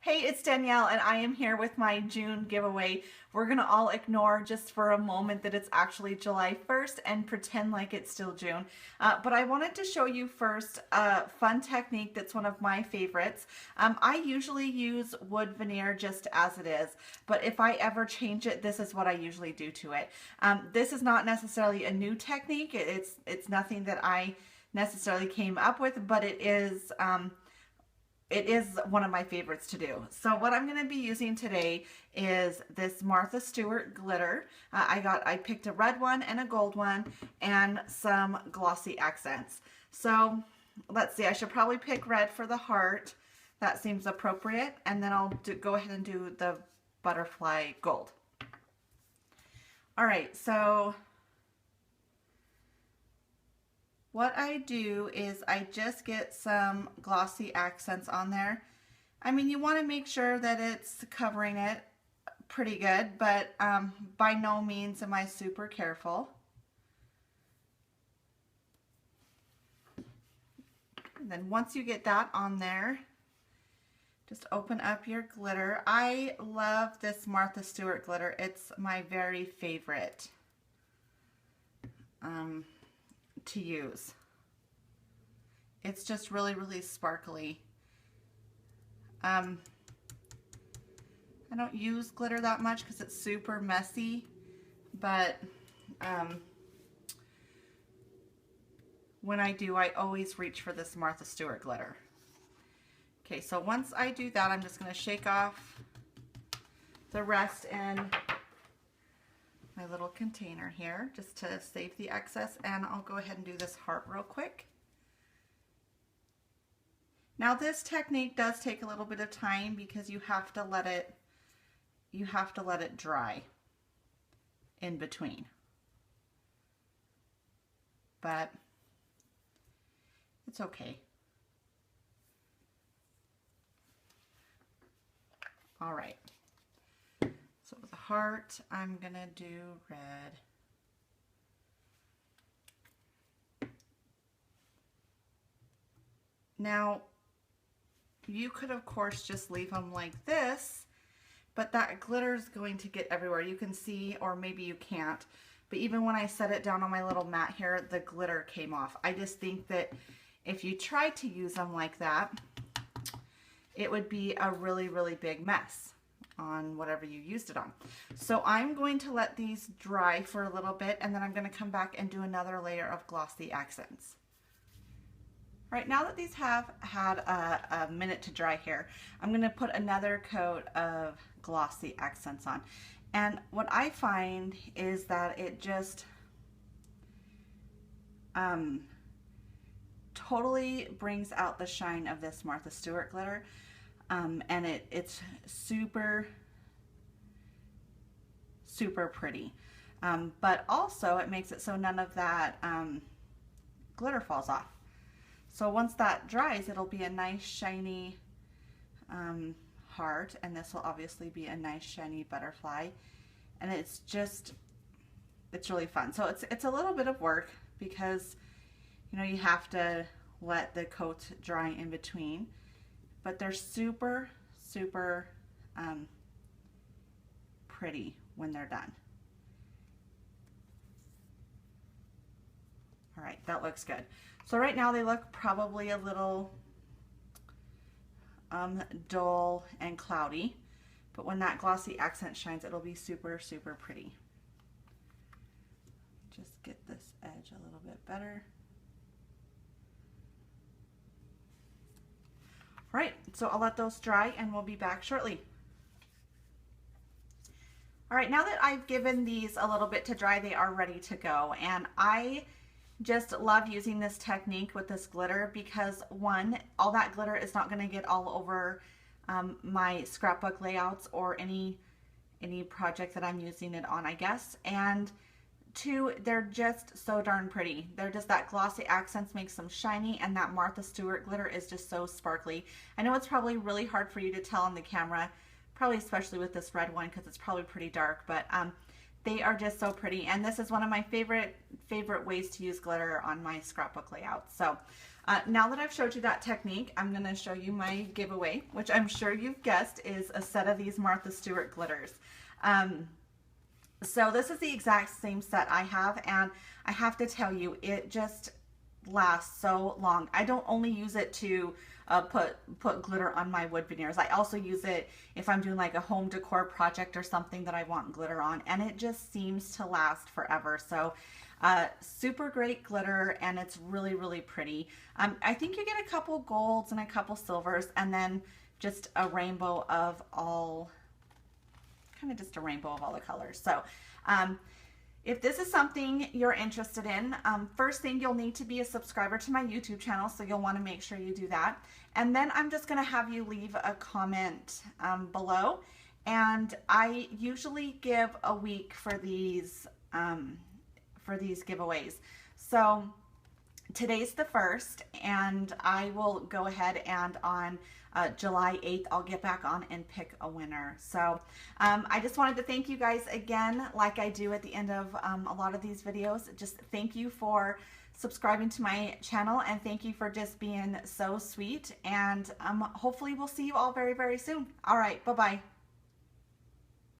Hey, it's Danielle, and I am here with my June giveaway. We're going to all ignore just for a moment that it's actually July 1st and pretend like it's still June. But I wanted to show you first a fun technique that's one of my favorites. I usually use wood veneer just as it is, but if I ever change it, this is what I usually do to it. This is not necessarily a new technique. It's nothing that I necessarily came up with, but it is one of my favorites to do. So what I'm going to be using today is this Martha Stewart glitter. I picked a red one and a gold one and some glossy accents. So let's see, I should probably pick red for the heart. That seems appropriate. And then I'll go ahead and do the butterfly gold. All right, so what I do is I just get some glossy accents on there. I mean, you want to make sure that it's covering it pretty good, but by no means am I super careful. And then once you get that on there, just open up your glitter. I love this Martha Stewart glitter. It's my very favorite to use. It's just really, really sparkly. I don't use glitter that much because it's super messy, but when I do, I always reach for this Martha Stewart glitter. Okay, so once I do that, I'm just going to shake off the rest in my little container here just to save the excess, and I'll go ahead and do this heart real quick. Now this technique does take a little bit of time because you have to let it dry in between. But it's okay. All right. So with the heart, I'm gonna do red. Now, you could of course just leave them like this, but that glitter is going to get everywhere. You can see, or maybe you can't, but even when I set it down on my little mat here, the glitter came off. I just think that if you tried to use them like that, it would be a really, really big mess on whatever you used it on. So I'm going to let these dry for a little bit, and then I'm going to come back and do another layer of glossy accents. All right, now that these have had a minute to dry here, I'm going to put another coat of glossy accents on. And what I find is that it just totally brings out the shine of this Martha Stewart glitter. And it's super, super pretty. But also it makes it so none of that glitter falls off. So once that dries, it'll be a nice shiny heart, and this will obviously be a nice shiny butterfly. And it's really fun. So it's a little bit of work because, you know, you have to let the coat dry in between. But they're super, super pretty when they're done. All right, that looks good. So right now they look probably a little dull and cloudy, but when that glossy accent shines, it'll be super, super pretty. Just get this edge a little bit better. All right, so I'll let those dry and we'll be back shortly. All right, now that I've given these a little bit to dry, they are ready to go. And I just love using this technique with this glitter because, one, all that glitter is not going to get all over my scrapbook layouts or any project that I'm using it on, I guess. And two, they're just so darn pretty. They're just, that glossy accents makes them shiny, and that Martha Stewart glitter is just so sparkly. I know it's probably really hard for you to tell on the camera, probably especially with this red one because it's probably pretty dark, but they are just so pretty. And this is one of my favorite ways to use glitter on my scrapbook layout. So Now that I've showed you that technique, I'm going to show you my giveaway, which I'm sure you've guessed is a set of these Martha Stewart glitters. So this is the exact same set I have, and I have to tell you, it just lasts so long. I don't only use it to put glitter on my wood veneers. I also use it if I'm doing like a home decor project or something that I want glitter on, and it just seems to last forever. So super great glitter, and it's really, really pretty. I think you get a couple golds and a couple silvers, and then just a rainbow of all, kind of just a rainbow of all the colors. So if this is something you're interested in, first thing, you'll need to be a subscriber to my YouTube channel, so you'll want to make sure you do that. And then I'm just going to have you leave a comment below, and I usually give a week for these giveaways. So today's the 1st, and I will go ahead and on July 8th, I'll get back on and pick a winner. So I just wanted to thank you guys again, like I do at the end of a lot of these videos. Just thank you for subscribing to my channel, and thank you for just being so sweet, and hopefully we'll see you all very, very soon. All right, bye-bye.